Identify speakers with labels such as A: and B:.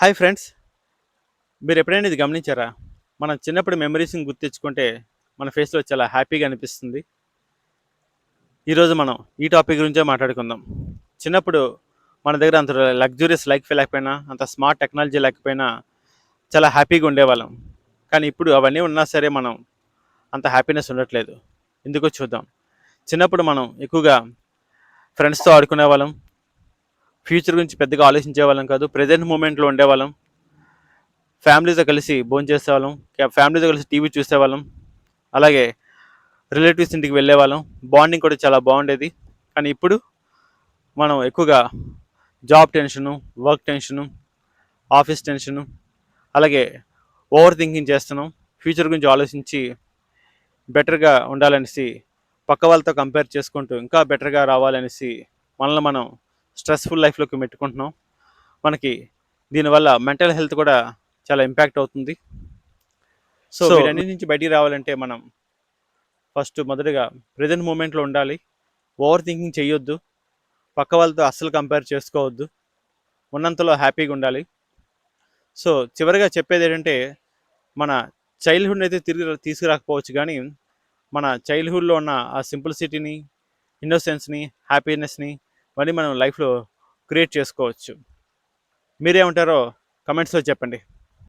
A: Hi friends, మీరు ఎప్పుడైనా ఇది గమనించారా? మనం చిన్నప్పుడు మెమరీస్ని గుర్తించుకుంటే మన ఫేస్లో చాలా హ్యాపీగా అనిపిస్తుంది. ఈరోజు మనం ఈ టాపిక్ గురించే మాట్లాడుకుందాం. చిన్నప్పుడు మన దగ్గర అంత లగ్జూరియస్ లైఫ్ లేకపోయినా, అంత స్మార్ట్ టెక్నాలజీ లేకపోయినా చాలా హ్యాపీగా ఉండేవాళ్ళం. కానీ ఇప్పుడు అవన్నీ ఉన్నా సరే మనం అంత హ్యాపీనెస్ ఉండట్లేదు. ఎందుకో చూద్దాం. చిన్నప్పుడు మనం ఎక్కువగా ఫ్రెండ్స్తో ఆడుకునేవాళ్ళం. ఫ్యూచర్ గురించి పెద్దగా ఆలోచించేవాళ్ళం కాదు. ప్రజెంట్ మూమెంట్లో ఉండేవాళ్ళం. ఫ్యామిలీతో కలిసి భోంచేసేవాళ్ళం. ఫ్యామిలీతో కలిసి టీవీ చూసేవాళ్ళం. అలాగే రిలేటివ్స్ ఇంటికి వెళ్ళేవాళ్ళం. బాండింగ్ కూడా చాలా బాగుండేది. కానీ ఇప్పుడు మనం ఎక్కువగా job tension, work tension, office tension, అలాగే ఓవర్ థింకింగ్ చేస్తున్నాం. ఫ్యూచర్ గురించి ఆలోచించి బెటర్గా ఉండాలనేసి పక్క వాళ్ళతో కంపేర్ చేసుకుంటూ ఇంకా బెటర్గా రావాలనేసి మనల్ని మనం స్ట్రెస్ఫుల్ లైఫ్లోకి మెట్టుకుంటున్నాం. మనకి దీనివల్ల మెంటల్ హెల్త్ కూడా చాలా ఇంపాక్ట్ అవుతుంది. సో వీటన్నిటి నుంచి బయటికి రావాలంటే మనం ఫస్ట్ మొదటగా ప్రజెంట్ మూమెంట్లో ఉండాలి. ఓవర్ థింకింగ్ చేయొద్దు. పక్క వాళ్ళతో అస్సలు కంపేర్ చేసుకోవద్దు. ఉన్నంతలో హ్యాపీగా ఉండాలి. సో చివరిగా చెప్పేది ఏంటంటే, మన చైల్డ్హుడ్ అయితే తిరిగి తీసుకురాకపోవచ్చు, కానీ మన చైల్డ్హుడ్లో ఉన్న ఆ సింప్లిసిటీని, ఇన్నోసెన్స్ని, హ్యాపీనెస్ని మళ్ళీ మనం లైఫ్లో క్రియేట్ చేసుకోవచ్చు. మీరేమంటారో కమెంట్స్లో చెప్పండి.